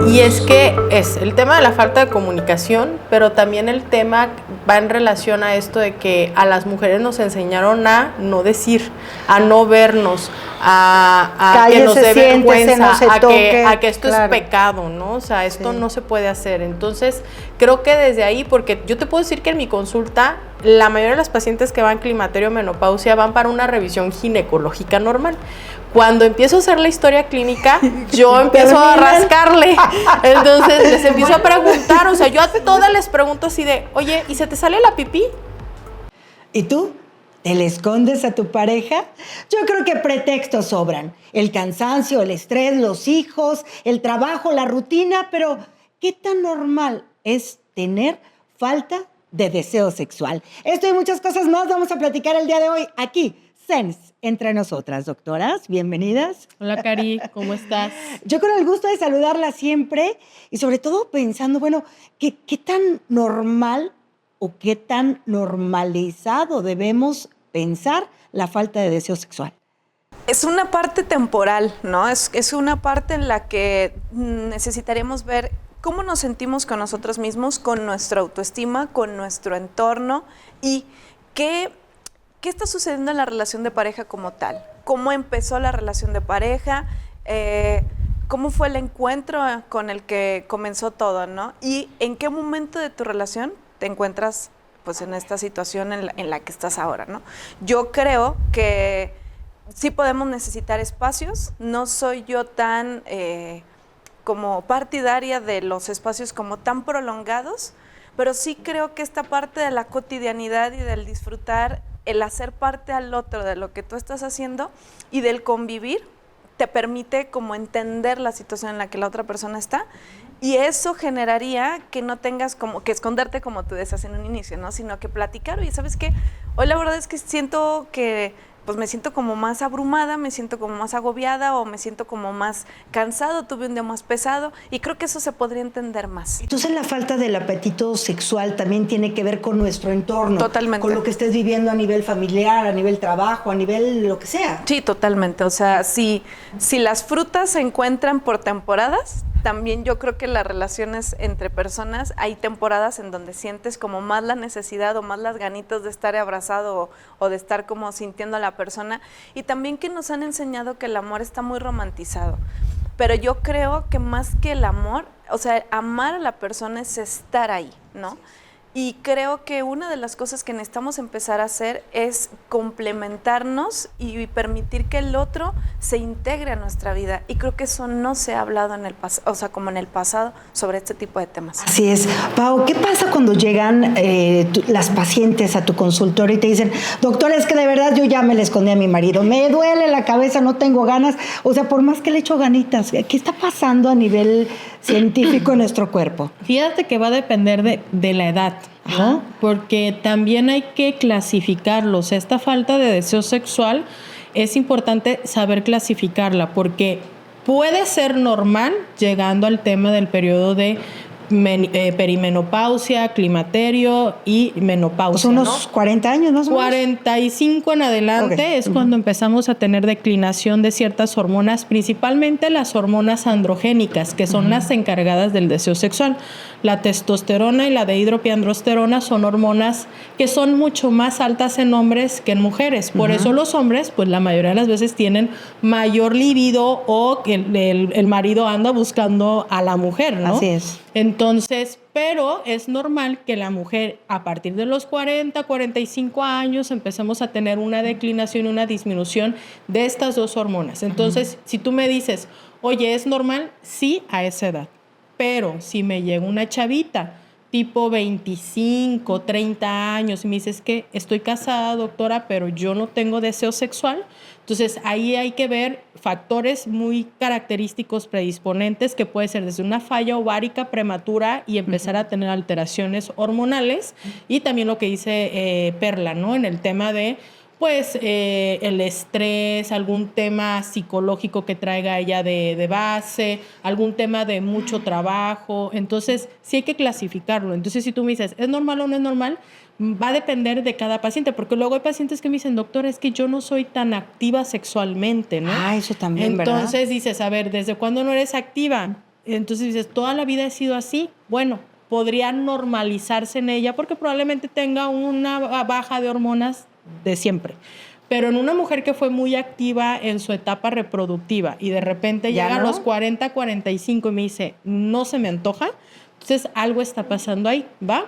Y es que es el tema de la falta de comunicación, pero también el tema va en relación a esto de que a las mujeres nos enseñaron a no decir, a no vernos, a que nos dé vergüenza, no se toque, a que esto claro. es pecado, ¿no? O sea, esto no se puede hacer. Entonces, creo que desde ahí, porque yo te puedo decir que en mi consulta, la mayoría de las pacientes que van climaterio menopausia van para una revisión ginecológica normal. Cuando empiezo a hacer la historia clínica, yo empiezo a rascarle. Entonces les empiezo a preguntar, o sea, yo a todas les pregunto así de, oye, ¿y se te sale la pipí? ¿Y tú? ¿Te le escondes a tu pareja? Yo creo que pretextos sobran. El cansancio, el estrés, los hijos, el trabajo, la rutina, pero ¿qué tan normal es tener falta de deseo sexual? Esto y muchas cosas más vamos a platicar el día de hoy aquí, Sense, entre nosotras. Doctoras, bienvenidas. Hola, Cari, ¿cómo estás? Yo con el gusto de saludarla siempre y sobre todo pensando, bueno, ¿qué tan normal o qué tan normalizado debemos pensar la falta de deseo sexual? Es una parte temporal, ¿no? Es una parte en la que necesitaremos ver cómo nos sentimos con nosotros mismos, con nuestra autoestima, con nuestro entorno y qué está sucediendo en la relación de pareja como tal. ¿Cómo empezó la relación de pareja? ¿Cómo fue el encuentro con el que comenzó todo, ¿no? Y en qué momento de tu relación te encuentras pues en esta situación en la que estás ahora, ¿no? Yo creo que sí podemos necesitar espacios. No soy yo tan como partidaria de los espacios como tan prolongados, pero sí creo que esta parte de la cotidianidad y del disfrutar, el hacer parte al otro de lo que tú estás haciendo y del convivir, te permite como entender la situación en la que la otra persona está, y eso generaría que no tengas como que esconderte como tú decías en un inicio, ¿no? Sino que platicar. Oye, ¿sabes qué? Hoy la verdad es que siento que pues me siento como más abrumada, me siento como más agobiada o me siento como más cansado, tuve un día más pesado, y creo que eso se podría entender más. Entonces la falta del apetito sexual también tiene que ver con nuestro entorno. Totalmente. Con lo que estés viviendo a nivel familiar, a nivel trabajo, a nivel lo que sea. Sí, totalmente. O sea, si las frutas se encuentran por temporadas, también yo creo que las relaciones entre personas, hay temporadas en donde sientes como más la necesidad o más las ganitas de estar abrazado o de estar como sintiendo a la persona, y también que nos han enseñado que el amor está muy romantizado. Pero yo creo que más que el amor, o sea, amar a la persona es estar ahí, ¿no? Y creo que una de las cosas que necesitamos empezar a hacer es complementarnos y permitir que el otro se integre a nuestra vida. Y creo que eso no se ha hablado en el pasado, o sea, como en el pasado, sobre este tipo de temas. Así es. Pau, ¿qué pasa cuando llegan las pacientes a tu consultorio y te dicen, doctora, es que de verdad yo ya me le escondí a mi marido, me duele la cabeza, no tengo ganas, o sea, por más que le echo ganitas, ¿qué está pasando a nivel científico en nuestro cuerpo? Fíjate que va a depender de la edad, ¿no? Ajá. Porque también hay que clasificarlos. Esta falta de deseo sexual es importante saber clasificarla, porque puede ser normal llegando al tema del periodo de perimenopausia, climaterio y menopausia, Pues unos 40 años, ¿no? 45 en adelante es cuando empezamos a tener declinación de ciertas hormonas, principalmente las hormonas androgénicas, que son las encargadas del deseo sexual. La testosterona y la dehidropiandrosterona son hormonas que son mucho más altas en hombres que en mujeres. Por eso los hombres, pues la mayoría de las veces tienen mayor libido, o que el marido anda buscando a la mujer, ¿no? Así es. Entonces, pero es normal que la mujer a partir de los 40, 45 años empecemos a tener una declinación, una disminución de estas dos hormonas. Entonces, si tú me dices, oye, ¿es normal? Sí, a esa edad. Pero si me llega una chavita tipo 25, 30 años y me dices que estoy casada, doctora, pero yo no tengo deseo sexual, entonces ahí hay que ver factores muy característicos predisponentes, que puede ser desde una falla ovárica prematura y empezar a tener alteraciones hormonales, y también lo que dice Perla, ¿no? En el tema de pues el estrés, algún tema psicológico que traiga ella de base, algún tema de mucho trabajo. Entonces, sí hay que clasificarlo. Entonces, si tú me dices, ¿es normal o no es normal? Va a depender de cada paciente, porque luego hay pacientes que me dicen, doctor, es que yo no soy tan activa sexualmente, ¿no? Ah, eso también, ¿verdad? Entonces dices, a ver, ¿desde cuándo no eres activa? Entonces dices, toda la vida he sido así. Bueno, podría normalizarse en ella porque probablemente tenga una baja de hormonas de siempre. Pero en una mujer que fue muy activa en su etapa reproductiva y de repente ¿Ya llega no? a los 40, 45 y me dice, no se me antoja, entonces algo está pasando ahí, ¿va?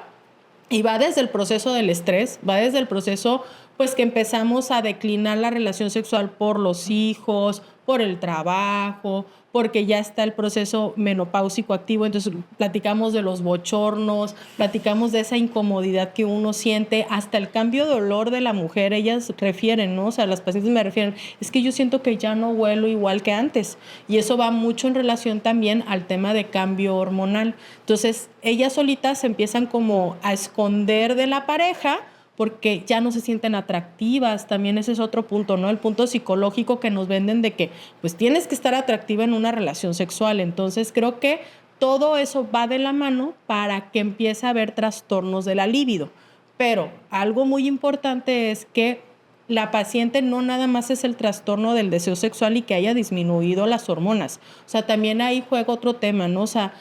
Y va desde el proceso del estrés, va desde el proceso pues que empezamos a declinar la relación sexual por los hijos, por el trabajo, porque ya está el proceso menopáusico activo, entonces platicamos de los bochornos, platicamos de esa incomodidad que uno siente, hasta el cambio de olor de la mujer, ellas refieren, ¿no? O sea, las pacientes me refieren, es que yo siento que ya no huelo igual que antes, y eso va mucho en relación también al tema de cambio hormonal. Entonces, ellas solitas se empiezan como a esconder de la pareja, porque ya no se sienten atractivas. También ese es otro punto, ¿no? El punto psicológico que nos venden de que pues tienes que estar atractiva en una relación sexual. Entonces creo que todo eso va de la mano para que empiece a haber trastornos de la libido. Pero algo muy importante es que la paciente no nada más es el trastorno del deseo sexual y que haya disminuido las hormonas. O sea, también ahí juega otro tema, ¿no? O sea,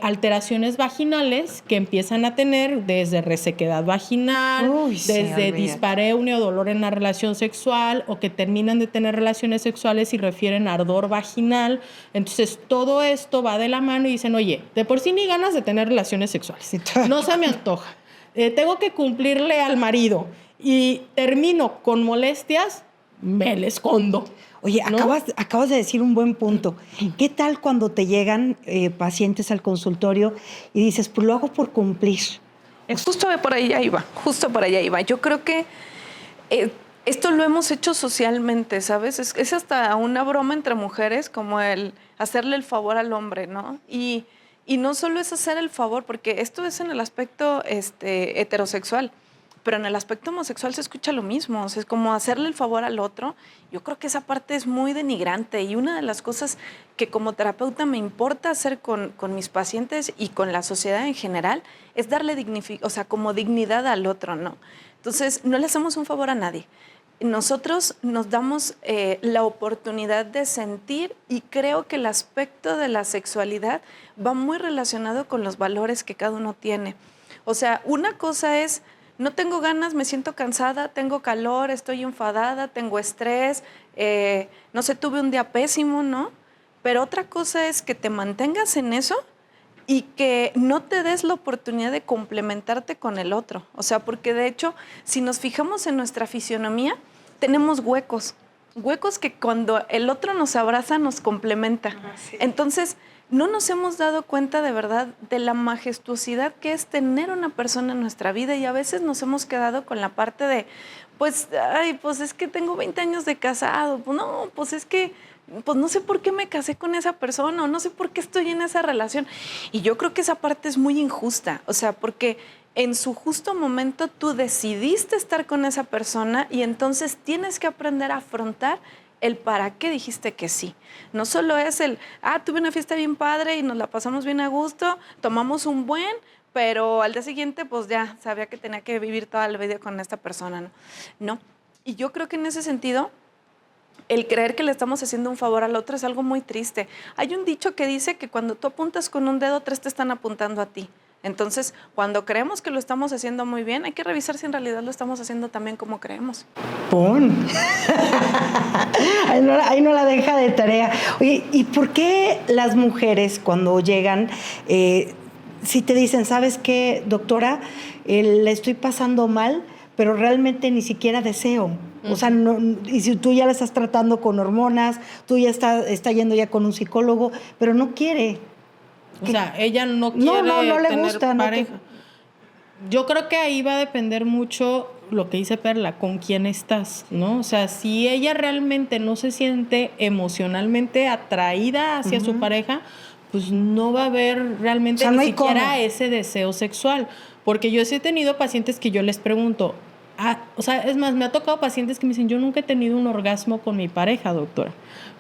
alteraciones vaginales que empiezan a tener desde resequedad vaginal, Uy, sí, desde olvídate. dispareunia o dolor en la relación sexual, o que terminan de tener relaciones sexuales y refieren a ardor vaginal. Entonces, todo esto va de la mano y dicen, oye, de por sí ni ganas de tener relaciones sexuales. No se me antoja. Tengo que cumplirle al marido y termino con molestias, me le escondo. Oye, ¿no? acabas de decir un buen punto. ¿Qué tal cuando te llegan pacientes al consultorio y dices, pues lo hago por cumplir? Justo por allá iba, justo por allá iba. Yo creo que esto lo hemos hecho socialmente, ¿sabes? Es hasta una broma entre mujeres, como el hacerle el favor al hombre, ¿no? Y no solo es hacer el favor, porque esto es en el aspecto heterosexual, pero en el aspecto homosexual se escucha lo mismo, o sea, es como hacerle el favor al otro. Yo creo que esa parte es muy denigrante, y una de las cosas que como terapeuta me importa hacer con mis pacientes y con la sociedad en general es darle como dignidad al otro, ¿no? Entonces, no le hacemos un favor a nadie. Nosotros nos damos la oportunidad de sentir, y creo que el aspecto de la sexualidad va muy relacionado con los valores que cada uno tiene. O sea, una cosa es, no tengo ganas, me siento cansada, tengo calor, estoy enfadada, tengo estrés, no sé, tuve un día pésimo, ¿no? Pero otra cosa es que te mantengas en eso y que no te des la oportunidad de complementarte con el otro. O sea, porque de hecho, si nos fijamos en nuestra fisionomía, tenemos huecos que cuando el otro nos abraza nos complementa. Sí. Entonces, no nos hemos dado cuenta de verdad de la majestuosidad que es tener una persona en nuestra vida, y a veces nos hemos quedado con la parte de, pues es que tengo 20 años de casado, pues no, pues es que pues no sé por qué me casé con esa persona, o no sé por qué estoy en esa relación. Y yo creo que esa parte es muy injusta, o sea, porque en su justo momento tú decidiste estar con esa persona, y entonces tienes que aprender a afrontar el para qué dijiste que sí. No solo es tuve una fiesta bien padre y nos la pasamos bien a gusto, tomamos un buen, pero al día siguiente pues ya sabía que tenía que vivir toda la vida con esta persona, ¿no? No. Y yo creo que en ese sentido, el creer que le estamos haciendo un favor al otro es algo muy triste. Hay un dicho que dice que cuando tú apuntas con un dedo, 3 te están apuntando a ti. Entonces, cuando creemos que lo estamos haciendo muy bien, hay que revisar si en realidad lo estamos haciendo también como creemos. ¡Pum! Ahí no la deja de tarea. Oye, ¿y por qué las mujeres cuando llegan, si te dicen, ¿sabes qué, doctora? La estoy pasando mal, pero realmente ni siquiera deseo? O sea, no, y si tú ya la estás tratando con hormonas, tú ya está yendo ya con un psicólogo, pero no quiere. O sea, ella no quiere no le tener gusta, pareja. Yo creo que ahí va a depender mucho lo que dice Perla, con quién estás, ¿no? O sea, si ella realmente no se siente emocionalmente atraída hacia su pareja, pues no va a haber realmente ni siquiera ese deseo sexual. Porque yo sí he tenido pacientes que yo les pregunto, o sea, es más, me ha tocado pacientes que me dicen, yo nunca he tenido un orgasmo con mi pareja, doctora.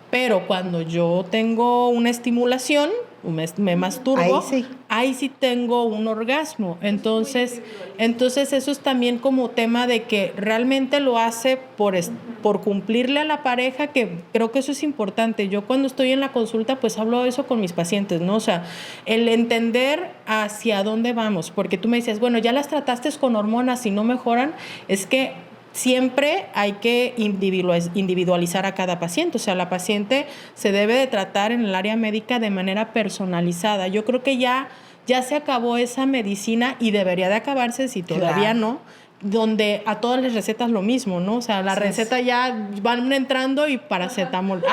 Pero cuando yo tengo una estimulación, me masturbo, Ahí ahí sí. sí tengo un orgasmo. Entonces eso es también como tema de que realmente lo hace por cumplirle a la pareja, que creo que eso es importante. Yo cuando estoy en la consulta, pues hablo de eso con mis pacientes, ¿no? O sea, el entender hacia dónde vamos, porque tú me dices, bueno, ya las trataste con hormonas y no mejoran, es que siempre hay que individualizar a cada paciente. O sea, la paciente se debe de tratar en el área médica de manera personalizada. Yo creo que ya se acabó esa medicina y debería de acabarse, si todavía Claro. no, donde a todas les recetas lo mismo, ¿no? O sea, la receta ya van entrando y paracetamol.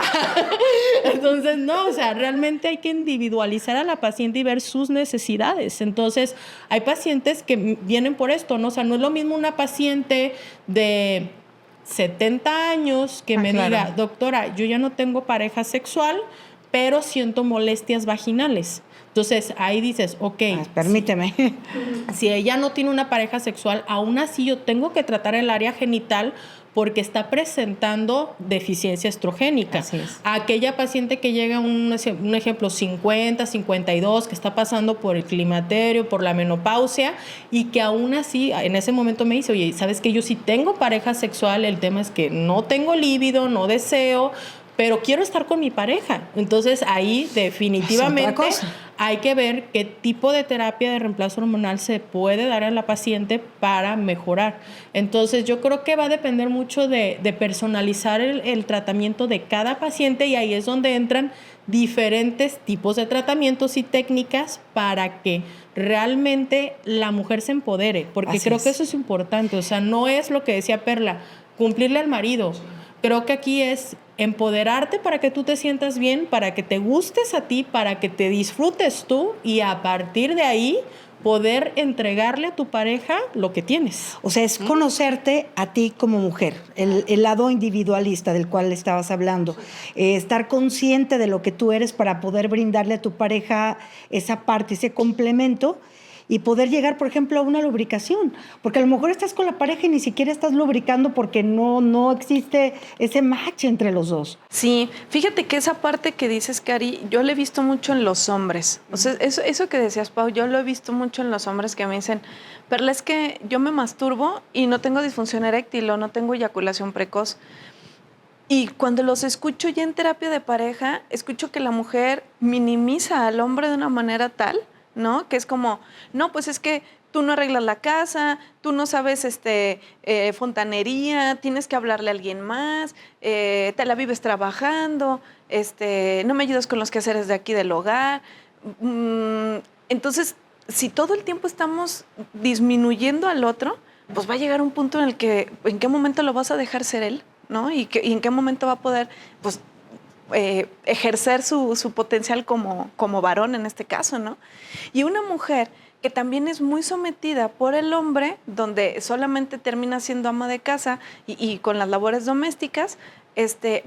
Entonces, no, o sea, realmente hay que individualizar a la paciente y ver sus necesidades. Entonces, hay pacientes que vienen por esto, ¿no? O sea, no es lo mismo una paciente de 70 años que me claro. diga, doctora, yo ya no tengo pareja sexual, pero siento molestias vaginales. Entonces, ahí dices, ok. Permíteme. Si ella no tiene una pareja sexual, aún así yo tengo que tratar el área genital porque está presentando deficiencia estrogénica. Así es. Aquella paciente que llega, un ejemplo, 50, 52, que está pasando por el climaterio, por la menopausia, y que aún así, en ese momento me dice, oye, ¿sabes qué? Yo sí tengo pareja sexual, el tema es que no tengo líbido, no deseo, pero quiero estar con mi pareja. Entonces, ahí definitivamente hay que ver qué tipo de terapia de reemplazo hormonal se puede dar a la paciente para mejorar. Entonces, yo creo que va a depender mucho de personalizar el tratamiento de cada paciente, y ahí es donde entran diferentes tipos de tratamientos y técnicas para que realmente la mujer se empodere, porque Así creo es. que eso es importante. O sea, no es lo que decía Perla, cumplirle al marido. Creo que aquí es empoderarte para que tú te sientas bien, para que te gustes a ti, para que te disfrutes tú, y a partir de ahí poder entregarle a tu pareja lo que tienes. O sea, es conocerte a ti como mujer, el lado individualista del cual estabas hablando, estar consciente de lo que tú eres para poder brindarle a tu pareja esa parte, ese complemento, y poder llegar, por ejemplo, a una lubricación. Porque a lo mejor estás con la pareja y ni siquiera estás lubricando porque no existe ese match entre los dos. Sí, fíjate que esa parte que dices, Cari, yo lo he visto mucho en los hombres. O sea, eso que decías, Pau, yo lo he visto mucho en los hombres que me dicen, pero es que yo me masturbo y no tengo disfunción eréctil o no tengo eyaculación precoz. Y cuando los escucho ya en terapia de pareja, escucho que la mujer minimiza al hombre de una manera tal, ¿no? Que es como, no, pues es que tú no arreglas la casa, tú no sabes fontanería, tienes que hablarle a alguien más, te la vives trabajando, no me ayudas con los quehaceres de aquí del hogar. Entonces, si todo el tiempo estamos disminuyendo al otro, pues va a llegar un punto en el que, ¿en qué momento lo vas a dejar ser él? ¿No? Y en qué momento va a poder, pues, ejercer su potencial como varón en este caso, ¿no? Y una mujer que también es muy sometida por el hombre, donde solamente termina siendo ama de casa y con las labores domésticas,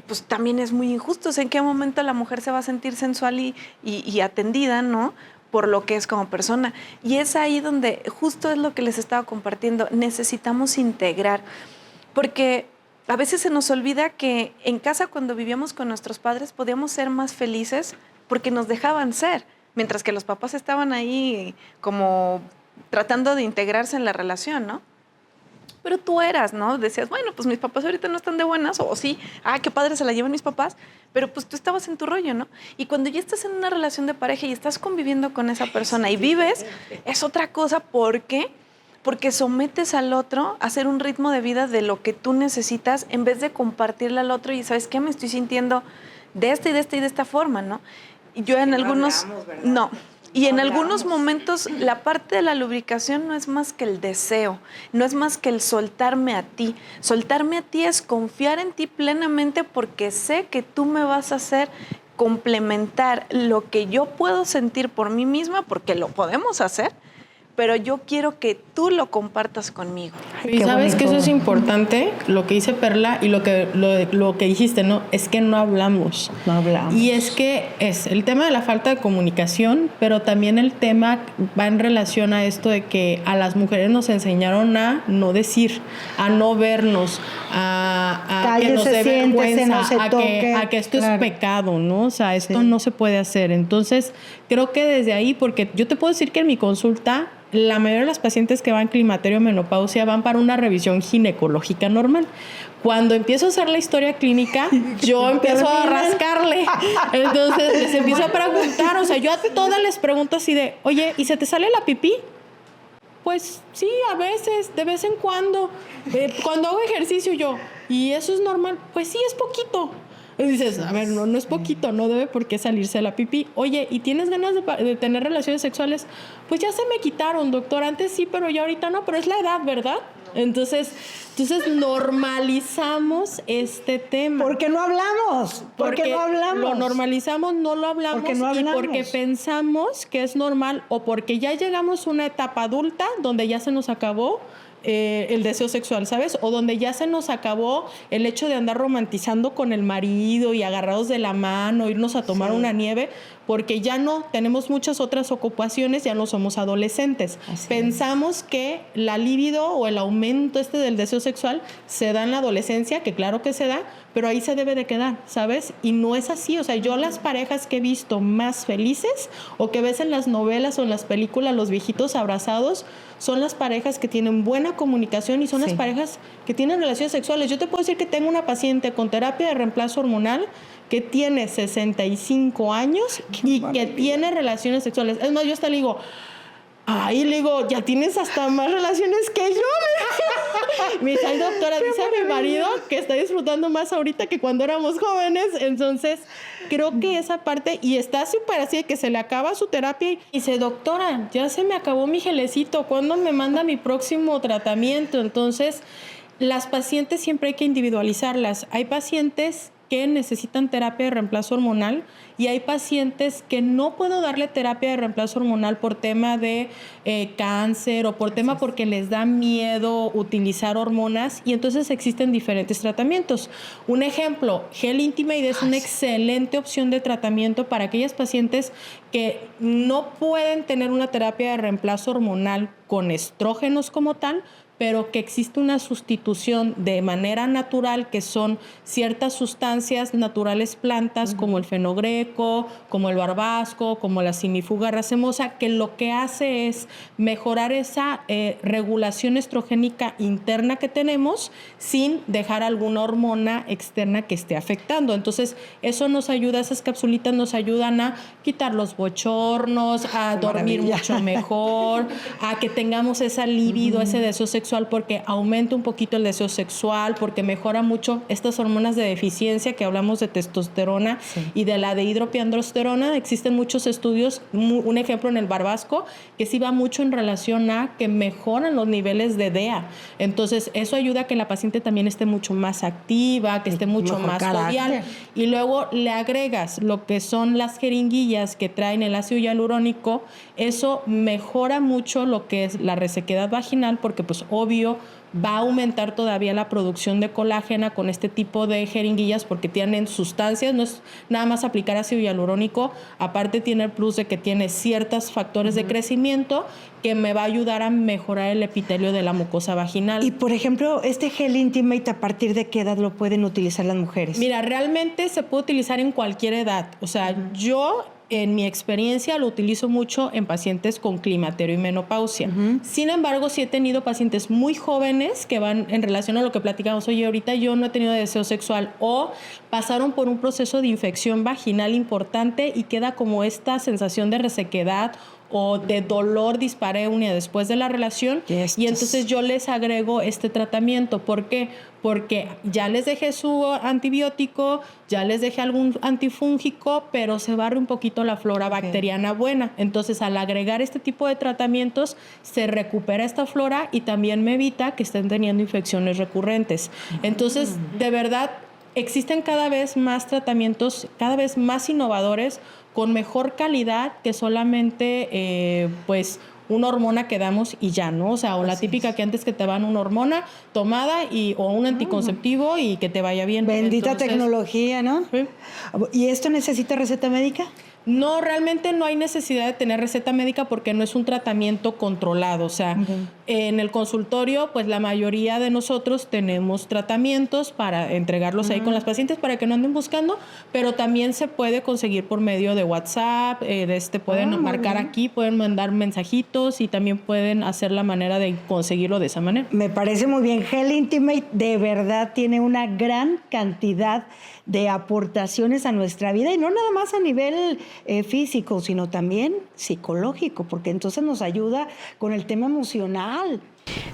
pues también es muy injusto. O sea, ¿en qué momento la mujer se va a sentir sensual y atendida, ¿no?, por lo que es como persona? Y es ahí donde justo es lo que les estaba compartiendo. Necesitamos integrar, porque a veces se nos olvida que en casa, cuando vivíamos con nuestros padres, podíamos ser más felices porque nos dejaban ser, mientras que los papás estaban ahí como tratando de integrarse en la relación, ¿no? Pero tú eras, ¿no? Decías, bueno, pues mis papás ahorita no están de buenas, o sí, qué padre se la llevan mis papás, pero pues tú estabas en tu rollo, ¿no? Y cuando ya estás en una relación de pareja y estás conviviendo con esa persona y vives, es otra cosa. ¿Por qué? Porque sometes al otro a hacer un ritmo de vida de lo que tú necesitas, en vez de compartirle al otro y, ¿sabes qué? Me estoy sintiendo de esta y de esta y de esta forma, ¿no? Y yo en algunos... No. Y en algunos momentos la parte de la lubricación no es más que el deseo, no es más que el soltarme a ti. Soltarme a ti es confiar en ti plenamente, porque sé que tú me vas a hacer complementar lo que yo puedo sentir por mí misma, porque lo podemos hacer, pero yo quiero que tú lo compartas conmigo. Y sabes que eso es importante, lo que dice Perla y lo que dijiste, ¿no? Es que no hablamos. No hablamos. Y es que es el tema de la falta de comunicación, pero también el tema va en relación a esto de que a las mujeres nos enseñaron a no decir, a no vernos, a que nos dé vergüenza, a que esto es pecado, ¿no? O sea, esto no se puede hacer. Entonces, creo que desde ahí, porque yo te puedo decir que en mi consulta la mayoría de las pacientes que van climaterio o menopausia van para una revisión ginecológica normal. Cuando empiezo a hacer la historia clínica, yo empiezo a rascarle. Entonces les empiezo a preguntar, o sea, yo a todas les pregunto así de, oye, ¿y se te sale la pipí? Pues sí, a veces, de vez en cuando. Cuando hago ejercicio yo, ¿y eso es normal? Pues sí, es poquito. Y dices, a ver, no es poquito, no debe por qué salirse la pipí. Oye, ¿y tienes ganas de tener relaciones sexuales? Pues ya se me quitaron, doctor. Antes sí, pero ya ahorita no. Pero es la edad, ¿verdad? Entonces normalizamos este tema. ¿Por qué no hablamos? Porque no hablamos? Lo normalizamos, no lo hablamos. Porque no hablamos. Y porque pensamos que es normal o porque ya llegamos a una etapa adulta donde ya se nos acabó el deseo sexual, ¿sabes? O donde ya se nos acabó el hecho de andar romantizando con el marido y agarrados de la mano, irnos a tomar una nieve, porque ya no tenemos muchas otras ocupaciones, ya no somos adolescentes. Pensamos que la libido o el aumento del deseo sexual se da en la adolescencia, que claro que se da, pero ahí se debe de quedar, ¿sabes? Y no es así. O sea, yo las parejas que he visto más felices o que ves en las novelas o en las películas, los viejitos abrazados, son las parejas que tienen buena comunicación y son las parejas que tienen relaciones sexuales. Yo te puedo decir que tengo una paciente con terapia de reemplazo hormonal que tiene 65 años y que tiene relaciones sexuales. Es más, yo hasta le digo, ya tienes hasta más relaciones que yo. Me dice, ay, doctora, dice a mi marido que está disfrutando más ahorita que cuando éramos jóvenes. Entonces, creo que esa parte, y está súper así de que se le acaba su terapia y dice, doctora, ya se me acabó mi gelecito, ¿cuándo me manda mi próximo tratamiento? Entonces, las pacientes siempre hay que individualizarlas. Hay pacientes que necesitan terapia de reemplazo hormonal y hay pacientes que no puedo darle terapia de reemplazo hormonal por tema de cáncer o por tema porque les da miedo utilizar hormonas y entonces existen diferentes tratamientos. Un ejemplo, Gel Intimate es una excelente opción de tratamiento para aquellas pacientes que no pueden tener una terapia de reemplazo hormonal con estrógenos como tal, pero que existe una sustitución de manera natural, que son ciertas sustancias naturales plantas, como el fenogreco, como el barbasco, como la simifuga racemosa, que lo que hace es mejorar esa regulación estrogénica interna que tenemos sin dejar alguna hormona externa que esté afectando. Entonces, eso nos ayuda, esas capsulitas nos ayudan a quitar los bochornos, a dormir mucho mejor, a que tengamos esa libido, ese deseo sexual, porque aumenta un poquito el deseo sexual, porque mejora mucho estas hormonas de deficiencia que hablamos de testosterona y de la dehidropiandrosterona. Existen muchos estudios, un ejemplo en el barbasco, que sí va mucho en relación a que mejoran los niveles de DEA. Entonces, eso ayuda a que la paciente también esté mucho más activa, que esté mucho más jovial. Y luego le agregas lo que son las jeringuillas que traen el ácido hialurónico. Eso mejora mucho lo que es la resequedad vaginal, porque pues obvio va a aumentar todavía la producción de colágena con este tipo de jeringuillas porque tienen sustancias, no es nada más aplicar ácido hialurónico, aparte tiene el plus de que tiene ciertos factores de crecimiento que me va a ayudar a mejorar el epitelio de la mucosa vaginal. Y por ejemplo, este Gel Intimate, ¿a partir de qué edad lo pueden utilizar las mujeres? Mira, realmente se puede utilizar en cualquier edad. O sea, yo en mi experiencia lo utilizo mucho en pacientes con climaterio y menopausia. Sin embargo, sí he tenido pacientes muy jóvenes que van en relación a lo que platicamos. Oye, ahorita yo no he tenido deseo sexual o pasaron por un proceso de infección vaginal importante y queda como esta sensación de resequedad o de dolor dispareunia después de la relación y entonces yo les agrego este tratamiento. ¿Por qué? Porque ya les dejé su antibiótico, ya les dejé algún antifúngico, pero se barre un poquito la flora bacteriana buena. Entonces, al agregar este tipo de tratamientos, se recupera esta flora y también me evita que estén teniendo infecciones recurrentes. Entonces, de verdad, existen cada vez más tratamientos, cada vez más innovadores, con mejor calidad que solamente, una hormona que damos y ya, ¿no? O sea, o la típica que antes que te van una hormona tomada o un anticonceptivo y que te vaya bien. Bendita Entonces, tecnología, ¿no? Sí. ¿Y esto necesita receta médica? No, realmente no hay necesidad de tener receta médica porque no es un tratamiento controlado. O sea, en el consultorio, pues la mayoría de nosotros tenemos tratamientos para entregarlos ahí con las pacientes para que no anden buscando, pero también se puede conseguir por medio de WhatsApp, pueden marcar aquí, pueden mandar mensajitos y también pueden hacer la manera de conseguirlo de esa manera. Me parece muy bien. Hell Intimate de verdad tiene una gran cantidad de aportaciones a nuestra vida y no nada más a nivel físico, sino también psicológico, porque entonces nos ayuda con el tema emocional.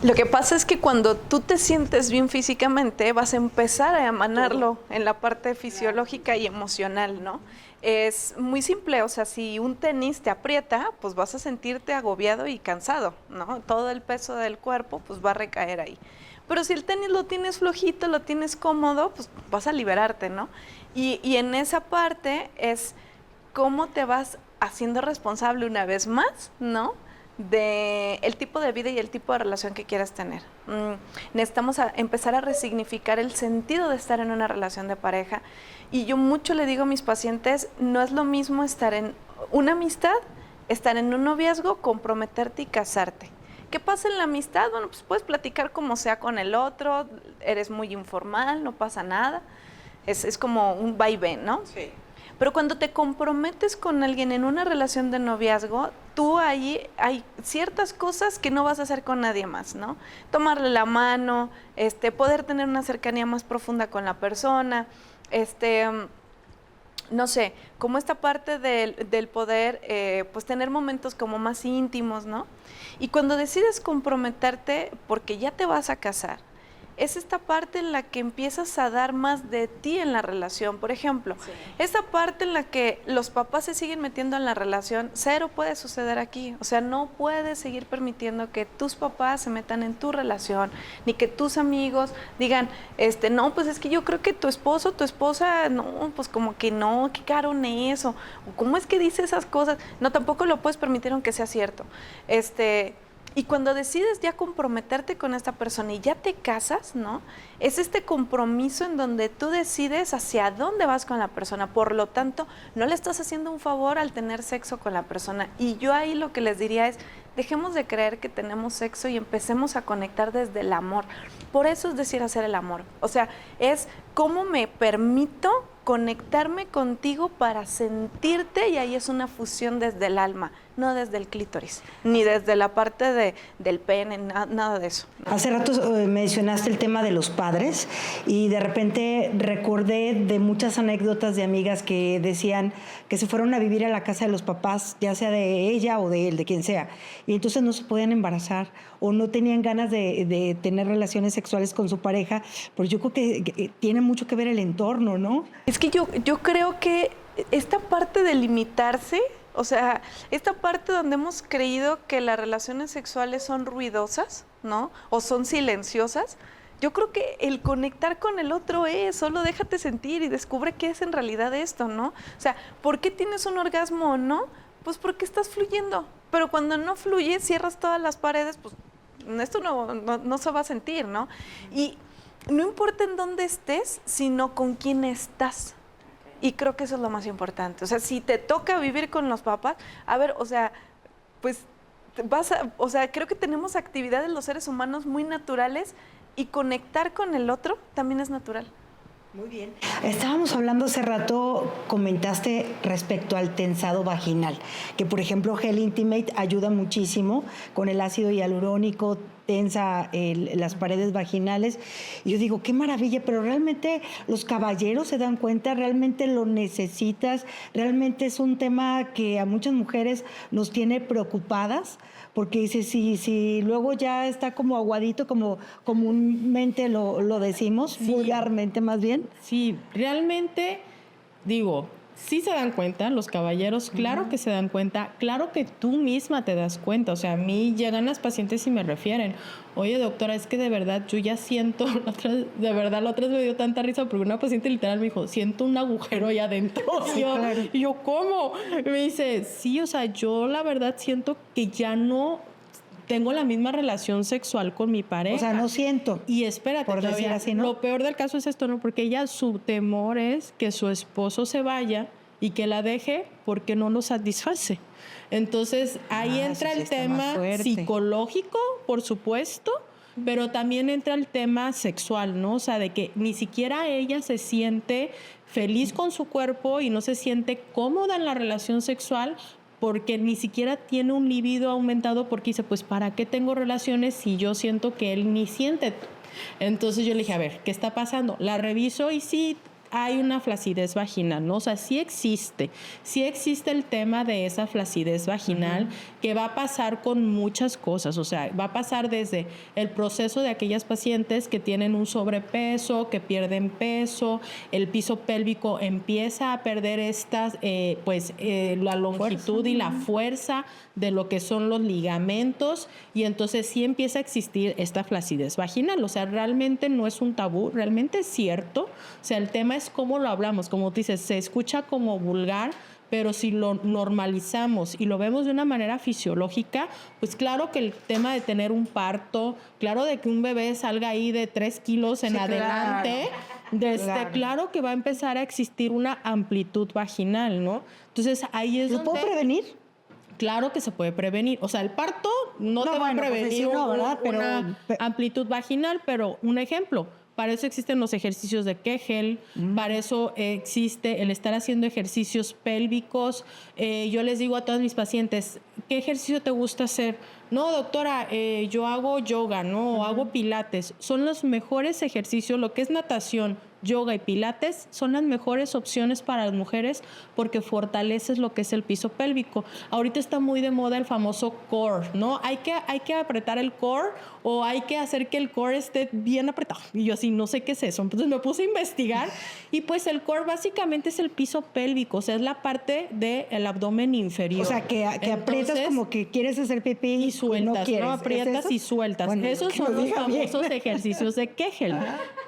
Lo que pasa es que cuando tú te sientes bien físicamente, vas a empezar a emanarlo en la parte fisiológica y emocional, ¿no? Es muy simple, o sea, si un tenis te aprieta, pues vas a sentirte agobiado y cansado, ¿no? Todo el peso del cuerpo, pues va a recaer ahí. Pero si el tenis lo tienes flojito, lo tienes cómodo, pues vas a liberarte, ¿no? Y en esa parte es cómo te vas haciendo responsable una vez más, ¿no? De el tipo de vida y el tipo de relación que quieras tener. Necesitamos empezar a resignificar el sentido de estar en una relación de pareja. Y yo mucho le digo a mis pacientes, no es lo mismo estar en una amistad, estar en un noviazgo, comprometerte y casarte. ¿Qué pasa en la amistad? Bueno, pues puedes platicar como sea con el otro, eres muy informal, no pasa nada. Es como un va y ven, ¿no? Sí. Pero cuando te comprometes con alguien en una relación de noviazgo, tú ahí hay ciertas cosas que no vas a hacer con nadie más, ¿no? Tomarle la mano, poder tener una cercanía más profunda con la persona, no sé, como esta parte del poder, pues tener momentos como más íntimos, ¿no? Y cuando decides comprometerte porque ya te vas a casar, es esta parte en la que empiezas a dar más de ti en la relación. Por ejemplo, esta parte en la que los papás se siguen metiendo en la relación, cero puede suceder aquí. O sea, no puedes seguir permitiendo que tus papás se metan en tu relación, ni que tus amigos digan, no, pues es que yo creo que tu esposo, tu esposa, no, pues como que no, qué carón eso, o cómo es que dice esas cosas. No, tampoco lo puedes permitir aunque sea cierto. Y cuando decides ya comprometerte con esta persona y ya te casas, ¿no? Es este compromiso en donde tú decides hacia dónde vas con la persona. Por lo tanto, no le estás haciendo un favor al tener sexo con la persona. Y yo ahí lo que les diría es, dejemos de creer que tenemos sexo y empecemos a conectar desde el amor. Por eso es decir hacer el amor. O sea, es cómo me permito conectarme contigo para sentirte, y ahí es una fusión desde el alma, no desde el clítoris, ni desde la parte del pene, nada de eso. Hace rato mencionaste el tema de los padres y de repente recordé de muchas anécdotas de amigas que decían que se fueron a vivir a la casa de los papás, ya sea de ella o de él, de quien sea, y entonces no se podían embarazar o no tenían ganas de tener relaciones sexuales con su pareja, porque yo creo que tiene mucho que ver el entorno, ¿no? Es que yo creo que esta parte de limitarse, o sea, esta parte donde hemos creído que las relaciones sexuales son ruidosas, ¿no? O son silenciosas. Yo creo que el conectar con el otro solo déjate sentir y descubre qué es en realidad esto, ¿no? O sea, ¿por qué tienes un orgasmo o no? Pues porque estás fluyendo. Pero cuando no fluye, cierras todas las paredes, pues esto no se va a sentir, ¿no? Y no importa en dónde estés, sino con quién estás. Y creo que eso es lo más importante. O sea, si te toca vivir con los papás, a ver, o sea, pues creo que tenemos actividades los seres humanos muy naturales y conectar con el otro también es natural. Muy bien. Estábamos hablando hace rato, comentaste respecto al tensado vaginal, que por ejemplo Hell Intimate ayuda muchísimo con el ácido hialurónico, tensa las paredes vaginales. Y yo digo, qué maravilla, pero realmente los caballeros se dan cuenta, realmente lo necesitas, realmente es un tema que a muchas mujeres nos tiene preocupadas, porque dice, si luego ya está como aguadito, como comúnmente lo decimos, Sí. vulgarmente más bien. Sí, realmente, digo, sí se dan cuenta, los caballeros, claro que se dan cuenta, claro que tú misma te das cuenta. O sea, a mí llegan las pacientes y me refieren, oye doctora, es que de verdad yo ya siento, de verdad la otra vez me dio tanta risa porque una paciente literal me dijo, siento un agujero ahí adentro. Sí, claro. Y yo, ¿cómo? Y me dice, sí, o sea, yo la verdad siento que ya no tengo la misma relación sexual con mi pareja. O sea, no siento. Y espérate, por decir todavía, así, ¿no? lo peor del caso es esto, ¿no? Porque ella, su temor es que su esposo se vaya y que la deje porque no lo satisface. Entonces, ahí entra eso sí el está más tema fuerte. psicológico, por supuesto, pero también entra el tema sexual, ¿no? O sea, de que ni siquiera ella se siente feliz con su cuerpo y no se siente cómoda en la relación sexual porque ni siquiera tiene un libido aumentado porque dice, pues, ¿para qué tengo relaciones si yo siento que él ni siente? Entonces yo le dije, a ver, ¿qué está pasando? La reviso y sí hay una flacidez vaginal, ¿no? O sea, sí existe el tema de esa flacidez vaginal que va a pasar con muchas cosas, o sea, va a pasar desde el proceso de aquellas pacientes que tienen un sobrepeso, que pierden peso, el piso pélvico empieza a perder la longitud y la fuerza de lo que son los ligamentos y entonces sí empieza a existir esta flacidez vaginal, o sea, realmente no es un tabú, realmente es cierto, o sea, el tema es cómo lo hablamos, como tú dices, se escucha como vulgar, pero si lo normalizamos y lo vemos de una manera fisiológica, pues claro que el tema de tener un parto, claro de que un bebé salga ahí de 3 kilos en adelante, claro que va a empezar a existir una amplitud vaginal, ¿no? Entonces ahí es ¿Lo donde... puedo prevenir? Claro que se puede prevenir. O sea, el parto no te va a prevenir ¿verdad? Pero una amplitud vaginal, pero un ejemplo. Para eso existen los ejercicios de Kegel, para eso existe el estar haciendo ejercicios pélvicos. Yo les digo a todas mis pacientes, ¿qué ejercicio te gusta hacer? No, doctora, yo hago yoga, ¿no? O hago pilates. Son los mejores ejercicios, lo que es natación, yoga y pilates, son las mejores opciones para las mujeres porque fortaleces lo que es el piso pélvico. Ahorita está muy de moda el famoso core, ¿no? Hay que apretar el core o hay que hacer que el core esté bien apretado. Y yo así, no sé qué es eso. Entonces me puse a investigar y pues el core básicamente es el piso pélvico, o sea, es la parte del abdomen inferior. O sea, que aprietas como que quieres hacer pipí y sueltas, no aprietas y sueltas. Bueno, esos son los famosos ejercicios de Kegel.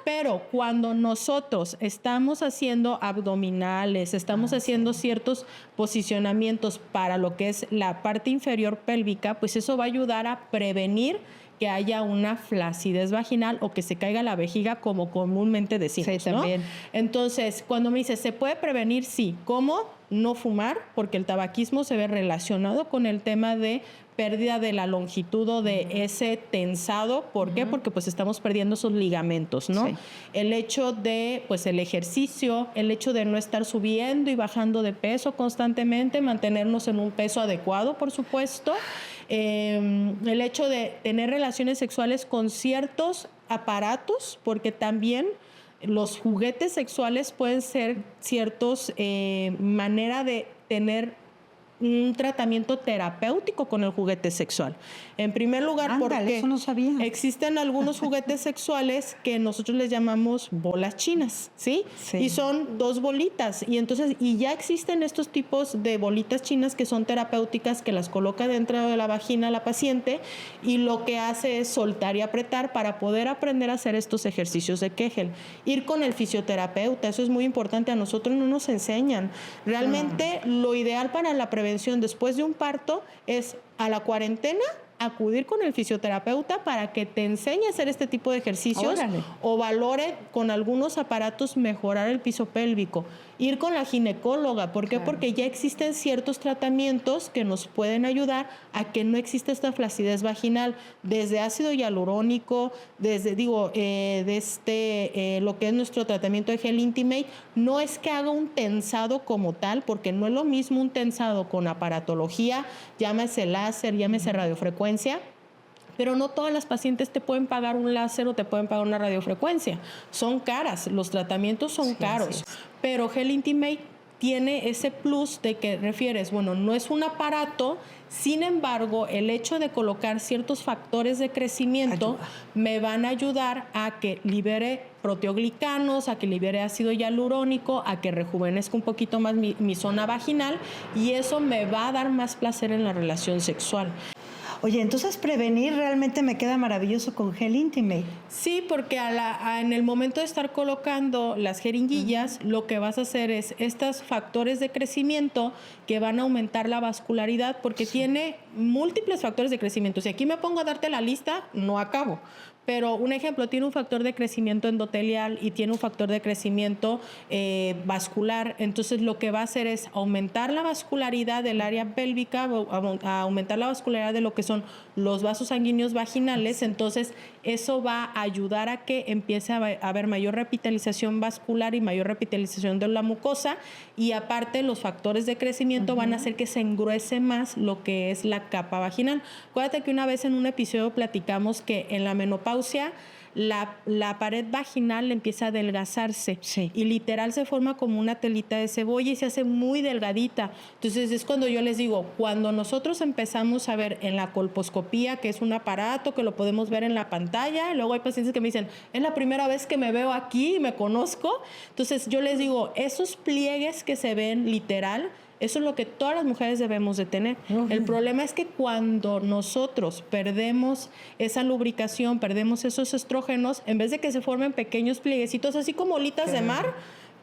Pero cuando nosotros estamos haciendo abdominales, estamos haciendo ciertos posicionamientos para lo que es la parte inferior pélvica, pues eso va a ayudar a prevenir que haya una flacidez vaginal o que se caiga la vejiga, como comúnmente decimos, sí, también. ¿no? Entonces, cuando me dices, ¿se puede prevenir? Sí. ¿Cómo? No fumar, porque el tabaquismo se ve relacionado con el tema de pérdida de la longitud o de ese tensado. ¿Por qué? Porque pues estamos perdiendo esos ligamentos, ¿no? Sí. El hecho de, pues el ejercicio, el hecho de no estar subiendo y bajando de peso constantemente, mantenernos en un peso adecuado, por supuesto. El hecho de tener relaciones sexuales con ciertos aparatos, porque también los juguetes sexuales pueden ser ciertos manera de tener un tratamiento terapéutico con el juguete sexual. En primer lugar, porque eso no sabía. existen algunos juguetes sexuales que nosotros les llamamos bolas chinas, ¿sí? Sí. Y son 2 bolitas. Y entonces, ya existen estos tipos de bolitas chinas que son terapéuticas, que las coloca dentro de la vagina la paciente y lo que hace es soltar y apretar para poder aprender a hacer estos ejercicios de Kegel. Ir con el fisioterapeuta, eso es muy importante. A nosotros no nos enseñan. Realmente lo ideal para la prevención después de un parto es a la cuarentena acudir con el fisioterapeuta para que te enseñe a hacer este tipo de ejercicios. Órale. O valore con algunos aparatos mejorar el piso pélvico. Ir con la ginecóloga. ¿Por qué? Claro. Porque ya existen ciertos tratamientos que nos pueden ayudar a que no exista esta flacidez vaginal, desde ácido hialurónico, desde, lo que es nuestro tratamiento de Gel Intimate. No es que haga un tensado como tal, porque no es lo mismo un tensado con aparatología, llámese láser, llámese radiofrecuencia, pero no todas las pacientes te pueden pagar un láser o te pueden pagar una radiofrecuencia. Son caras, los tratamientos son caros, pero Gel Intimate tiene ese plus de que refieres, bueno, no es un aparato, sin embargo, el hecho de colocar ciertos factores de crecimiento me van a ayudar a que libere proteoglicanos, a que libere ácido hialurónico, a que rejuvenezca un poquito más mi zona vaginal, y eso me va a dar más placer en la relación sexual. Oye, entonces prevenir realmente me queda maravilloso con Gel Intimate. Sí, porque en el momento de estar colocando las jeringuillas, lo que vas a hacer es estos factores de crecimiento que van a aumentar la vascularidad, porque tiene múltiples factores de crecimiento. Si aquí me pongo a darte la lista, no acabo. Pero un ejemplo, tiene un factor de crecimiento endotelial y tiene un factor de crecimiento vascular. Entonces lo que va a hacer es aumentar la vascularidad del área pélvica, aumentar la vascularidad de lo que son los vasos sanguíneos vaginales. Entonces eso va a ayudar a que empiece a haber mayor revitalización vascular y mayor revitalización de la mucosa. Y aparte los factores de crecimiento van a hacer que se engruese más lo que es la capa vaginal. Acuérdate que una vez en un episodio platicamos que en la menopausia la pared vaginal empieza a adelgazarse, sí, y literal se forma como una telita de cebolla y se hace muy delgadita. Entonces es cuando yo les digo, cuando nosotros empezamos a ver en la colposcopía, que es un aparato que lo podemos ver en la pantalla, luego hay pacientes que me dicen, es la primera vez que me veo aquí y me conozco. Entonces yo les digo, esos pliegues que se ven literal, eso es lo que todas las mujeres debemos de tener. El problema es que cuando nosotros perdemos esa lubricación, perdemos esos estrógenos, en vez de que se formen pequeños plieguecitos, así como bolitas de mar,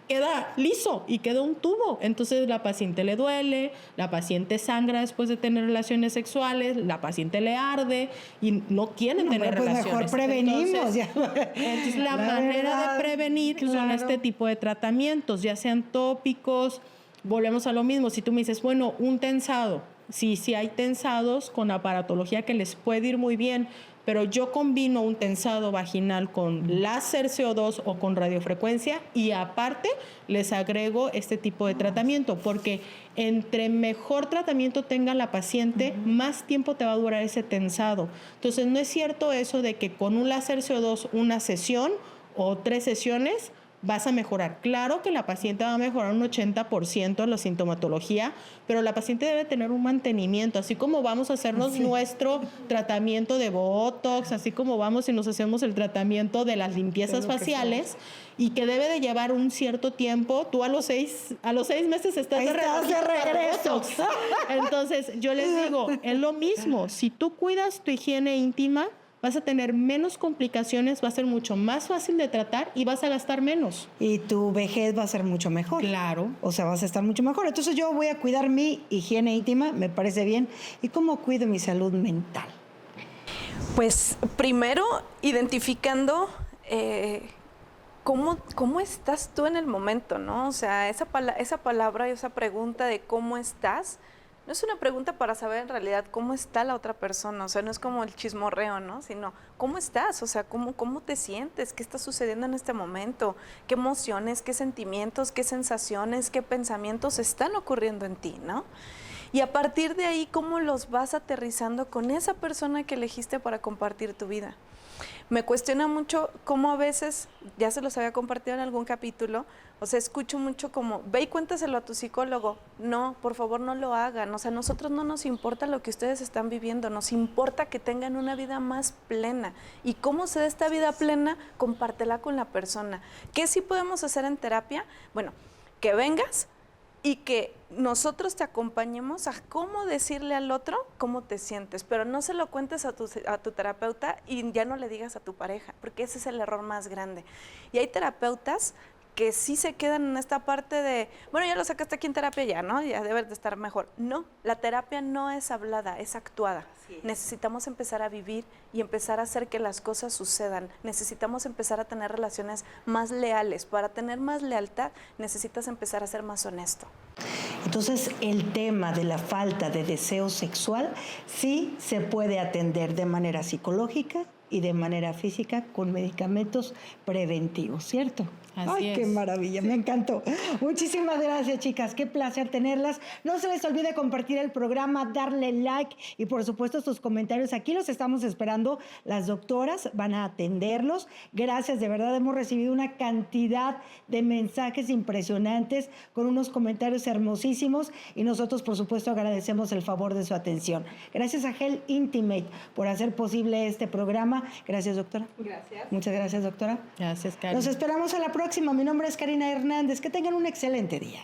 queda liso y queda un tubo. Entonces la paciente le duele, la paciente sangra después de tener relaciones sexuales, la paciente le arde y no quieren tener relaciones. Mejor prevenimos. Entonces la manera de prevenir son este tipo de tratamientos, ya sean tópicos. Volvemos a lo mismo, si tú me dices, bueno, un tensado, sí hay tensados con aparatología que les puede ir muy bien, pero yo combino un tensado vaginal con láser CO2 o con radiofrecuencia y aparte les agrego este tipo de tratamiento, porque entre mejor tratamiento tenga la paciente, más tiempo te va a durar ese tensado. Entonces no es cierto eso de que con un láser CO2 una sesión o 3 sesiones vas a mejorar. Claro que la paciente va a mejorar un 80% de la sintomatología, pero la paciente debe tener un mantenimiento, así como vamos a hacernos nuestro tratamiento de Botox, así como vamos y nos hacemos el tratamiento de las limpiezas faciales, y que debe de llevar un cierto tiempo. Tú a los 6 meses estás de regreso. Entonces, yo les digo, es lo mismo. Si tú cuidas tu higiene íntima, vas a tener menos complicaciones, va a ser mucho más fácil de tratar y vas a gastar menos. Y tu vejez va a ser mucho mejor. Claro. O sea, vas a estar mucho mejor. Entonces yo voy a cuidar mi higiene íntima, me parece bien. ¿Y cómo cuido mi salud mental? Pues primero identificando cómo estás tú en el momento, ¿no? O sea, esa palabra y esa pregunta de cómo estás, no es una pregunta para saber en realidad cómo está la otra persona, o sea, no es como el chismorreo, ¿no? Sino, ¿cómo estás? O sea, ¿cómo te sientes? ¿Qué está sucediendo en este momento? ¿Qué emociones, qué sentimientos, qué sensaciones, qué pensamientos están ocurriendo en ti, ¿no? Y a partir de ahí, ¿cómo los vas aterrizando con esa persona que elegiste para compartir tu vida? Me cuestiona mucho cómo a veces, ya se los había compartido en algún capítulo, o sea, escucho mucho como, ve y cuéntaselo a tu psicólogo. No, por favor no lo hagan. O sea, a nosotros no nos importa lo que ustedes están viviendo, nos importa que tengan una vida más plena. ¿Y cómo se da esta vida plena? Compártela con la persona. ¿Qué sí podemos hacer en terapia? Bueno, que vengas y que nosotros te acompañemos a cómo decirle al otro cómo te sientes, pero no se lo cuentes a tu terapeuta y ya no le digas a tu pareja, porque ese es el error más grande. Y hay terapeutas que sí se quedan en esta parte de, bueno, ya lo sacaste aquí en terapia ya, ¿no? Ya debes de estar mejor. No, la terapia no es hablada, es actuada. Necesitamos empezar a vivir y empezar a hacer que las cosas sucedan. Necesitamos empezar a tener relaciones más leales. Para tener más lealtad, necesitas empezar a ser más honesto. Entonces, el tema de la falta de deseo sexual sí se puede atender de manera psicológica, y de manera física con medicamentos preventivos, ¿cierto? Así Ay, qué es. maravilla, me encantó. Muchísimas gracias, chicas, qué placer tenerlas. No se les olvide compartir el programa, darle like y por supuesto sus comentarios. Aquí los estamos esperando, las doctoras van a atenderlos. Gracias, de verdad hemos recibido una cantidad de mensajes impresionantes con unos comentarios hermosísimos y nosotros por supuesto agradecemos el favor de su atención. Gracias a Health Intimate por hacer posible este programa. Gracias, doctora. Gracias. Muchas gracias, doctora. Gracias, Karen. Nos esperamos a la próxima. Mi nombre es Karina Hernández. Que tengan un excelente día.